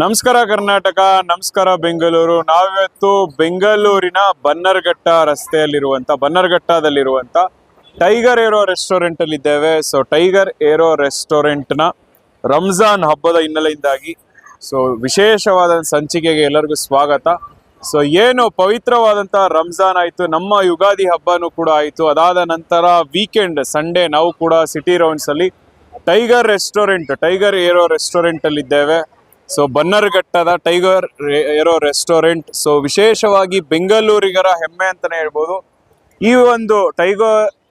ನಮಸ್ಕಾರ ಕರ್ನಾಟಕ, ನಮಸ್ಕಾರ ಬೆಂಗಳೂರು. ನಾವಿವತ್ತು ಬೆಂಗಳೂರಿನ ಬನ್ನರ್ಘಟ್ಟದಲ್ಲಿರುವಂತ ಟೈಗರ್ ಏರೋ ರೆಸ್ಟೋರೆಂಟ್ ಅಲ್ಲಿ ಇದ್ದೇವೆ. ಸೊ ಟೈಗರ್ ಏರೋ ರೆಸ್ಟೋರೆಂಟ್ ನ ರಂಜಾನ್ ಹಬ್ಬದ ಹಿನ್ನೆಲೆಯಿಂದಾಗಿ ವಿಶೇಷವಾದ ಸಂಚಿಕೆಗೆ ಎಲ್ಲರಿಗೂ ಸ್ವಾಗತ. ಸೊ ಏನು ಪವಿತ್ರವಾದಂತ ರಂಜಾನ್ ಆಯ್ತು, ನಮ್ಮ ಯುಗಾದಿ ಹಬ್ಬನೂ ಕೂಡ ಆಯ್ತು. ಅದಾದ ನಂತರ ವೀಕೆಂಡ್ ಸಂಡೇ ನಾವು ಕೂಡ ಸಿಟಿ ರೌಂಡ್ಸ್ ಅಲ್ಲಿ ಟೈಗರ್ ಏರೋ ರೆಸ್ಟೋರೆಂಟ್ ಅಲ್ಲಿ ಇದ್ದೇವೆ. ಸೊ ಬನ್ನರ್ಘಟ್ಟದ ಟೈಗರ್ ಏರೋ ರೆಸ್ಟೋರೆಂಟ್ ವಿಶೇಷವಾಗಿ ಬೆಂಗಳೂರಿಗರ ಹೆಮ್ಮೆ ಅಂತಾನೆ ಹೇಳ್ಬೋದು. ಈ ಒಂದು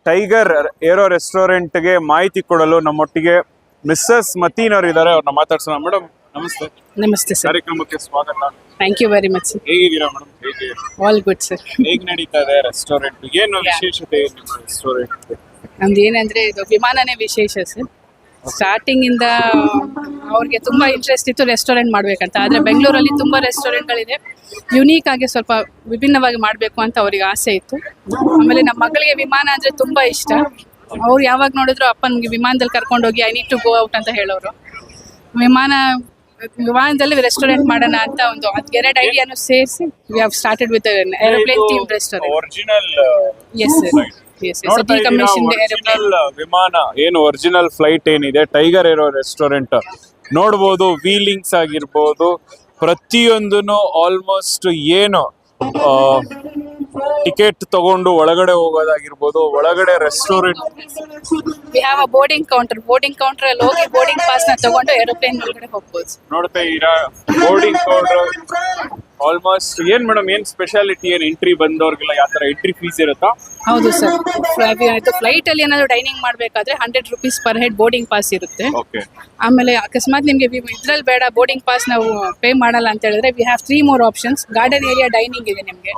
ಟೈಗರ್ ಏರೋ ರೆಸ್ಟೋರೆಂಟ್ಗೆ ಮಾಹಿತಿ ಕೊಡಲು ನಮ್ಮೊಟ್ಟಿಗೆ ಮಿಸ್ಸಸ್ ಮತೀನ್ ಅವರು ಇದ್ದಾರೆ. ಅವ್ರನ್ನ ಮಾತಾಡ್ಸೋಣ. ಮೇಡಮ್ ನಮಸ್ತೆ. ನಮಸ್ತೆ ಸರ್. ಕಾರ್ಯಕ್ರಮಕ್ಕೆ ಸ್ವಾಗತ. Thank you very much. ಹೇಗಿದ್ದೀರಾ ಮೇಡಮ್? ಹೇಗೆ ಆಲ್ ಗುಡ್ ಸರ್. ಹೇಗೆ ನಡೀತಾ ಇದೆ ರೆಸ್ಟೋರೆಂಟ್? ಏನು ವಿಶೇಷತೆ ಇದೆ ನಿಮ್ಮ ರೆಸ್ಟೋರೆಂಟ್? ನಮ್ದು ಏನಂದ್ರೆ ಇದು ವಿಮಾನನೇ ವಿಶೇಷ ಸರ್. ಸ್ಟಾರ್ಟಿಂಗ್ ಇಂದ ಅವ್ರಿಗೆ ತುಂಬಾ ಇಂಟ್ರೆಸ್ಟ್ ಇತ್ತು ರೆಸ್ಟೋರೆಂಟ್ ಮಾಡ್ಬೇಕಂತ. ಆದ್ರೆ ಬೆಂಗಳೂರಲ್ಲಿ ತುಂಬಾ ರೆಸ್ಟೋರೆಂಟ್ಗಳಿದೆ, ಯುನೀಕ್ ಆಗಿ ಸ್ವಲ್ಪ ವಿಭಿನ್ನವಾಗಿ ಮಾಡಬೇಕು ಅಂತ ಅವ್ರಿಗೆ ಆಸೆ ಇತ್ತು. ಆಮೇಲೆ ನಮ್ಮ ಮಗಳಿಗೆ ವಿಮಾನ ಅಂದ್ರೆ ತುಂಬಾ ಇಷ್ಟ. ಅವ್ರು ಯಾವಾಗ ನೋಡಿದ್ರು ಅಪ್ಪನಿಗೆ ವಿಮಾನದಲ್ಲಿ ಕರ್ಕೊಂಡೋಗಿ I need to go out ಅಂತ ಹೇಳೋರು. ವಿಮಾನದಲ್ಲಿ ರೆಸ್ಟೋರೆಂಟ್ ಮಾಡೋಣ ಅಂತ ಒಂದು 2 ಐಡಿಯಾನು ಸೇರಿಸಿ we have started with aeroplane theme restaurant. Original yes sir. ವಿಮಾನ ಏನು ಒರಿಜಿನಲ್ ಫ್ಲೈಟ್ ಏನಿದೆ ಟೈಗರ್ ಏರೋ ರೆಸ್ಟೋರೆಂಟ್ ನೋಡ್ಬೋದು. ವೀಲಿಂಗ್ಸ್ ಆಗಿರ್ಬೋದು, ಪ್ರತಿಯೊಂದನ್ನು ಆಲ್ಮೋಸ್ಟ್ ಏನು ಟಿಕೆಟ್ ತಗೊಂಡು ಒಳಗಡೆ ಹೋಗೋದಾಗಿರ್ಬೋದು, ಒಳಗಡೆ restaurant we have a boarding counter ಅಲ್ಲಿ ಹೋಗಿ ಬೋರ್ಡಿಂಗ್ ಪಾಸ್ ನ ತಗೊಂಡು ಏರೋಪ್ಲೇನ್ ಒಳಗಡೆ ಹೋಗ್ಬೋದು. ನೋಡ್ತಾ ಇರಾ ಬೋರ್ಡಿಂಗ್ ಕೌಂಟರ್ ಆಲ್ಮೋಸ್ಟ್. ಏನ್ ಮೇಡಮ್, ಏನ್ ಸ್ಪೆಷಾಲಿಟಿ? ಏನ್ ಎಂಟ್ರಿ ಬಂದವ್ರಿಗೆಲ್ಲ ಯಾವ ತರ ಎಂಟ್ರಿ ಫೀಸ್ ಇರುತ್ತಾ? ಹೌದು ಸರ್. ಫ್ಲೈಟ್ ಅಲ್ಲಿ ಏನಾದ್ರು ಡೈನಿಂಗ್ ಮಾಡ್ಬೇಕಾದ್ರೆ 100 rupees per head boarding pass ಇರುತ್ತೆ. ಆಮೇಲೆ ಅಕಸ್ಮಾತ್ ನಿಮ್ಗೆ ಇದ್ರಲ್ಲಿ ಬೇಡ, ಬೋರ್ಡಿಂಗ್ ಪಾಸ್ ನಾವು ಪೇ ಮಾಡಲ್ಲ ಅಂತ ಹೇಳಿದ್ರೆ we have 3 more options. Garden area dining ಇದೆ ನಿಮ್ಗೆ,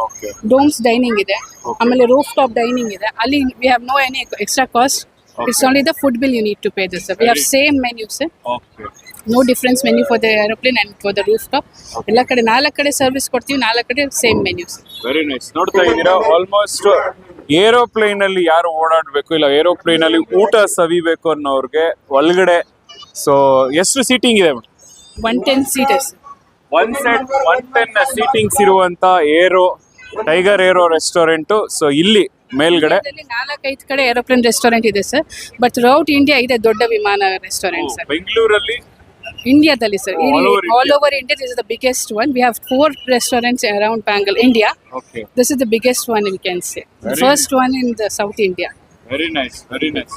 ಡೋಮ್ಸ್ ಡೈನಿಂಗ್ ಇದೆ, ಆಮೇಲೆ ರೂಫ್ ಟಾಪ್ ಡೈನಿಂಗ್ ಇದೆ. ಅಲ್ಲಿ we have no any extra cost. It's only the food bill you need to pay this. We have same menu, sir. Okay. No difference menu for the aeroplane and for the rooftop. ಎಲ್ಲ ಕಡೆ 4 ಕಡೆ service ಕೊಡ್ತೀವಿ, 4 ಕಡೆ same ಮೆನ್ಯೂಸ್. Very nice. ನೋಡ್ತಾ ಇದ್ದೀರಾ almost aeroplane ಅಲ್ಲಿ ಯಾರು ಓಡಾಡಬೇಕು ಇಲ್ಲ ಏರೋಪ್ಲೇನ್ ಅಲ್ಲಿ ಊಟ ಸವಿಬೇಕು ಅನ್ನೋರ್ಗೆ ಒಳಗಡೆ. ಸೊ ಎಷ್ಟು ಸೀಟಿಂಗ್ ಇದೆ? 110 seaters. 110 ಸೀಟಿಂಗ್ಸ್ ಇರುವಂತ ಟೈಗರ್ ಏರೋ ರೆಸ್ಟೋರೆಂಟ್. ಸೊ ಇಲ್ಲಿ ಮೇಲ್ಗಡೆ 4-5 ಕಡೆ ಏರೋಪ್ಲೇನ್ ರೆಸ್ಟೋರೆಂಟ್ ಇದೆ ಸರ್. ಬಟ್ ಥ್ರೂಔಟ್ ಇಂಡಿಯಾ ಇದೆ ದೊಡ್ಡ ವಿಮಾನ ರೆಸ್ಟೋರೆಂಟ್ ಸರ್. ಬೆಂಗಳೂರಲ್ಲಿ, ಇಂಡಿಯಾದಲ್ಲಿ sir, all over India this is the biggest one. We have 4 restaurants around Bangalore, India. Okay. This is the biggest one we can say. The first one in the South India. Very nice, very nice.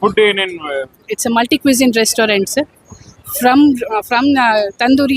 Food in it's a multi cuisine restaurant sir. From tandoori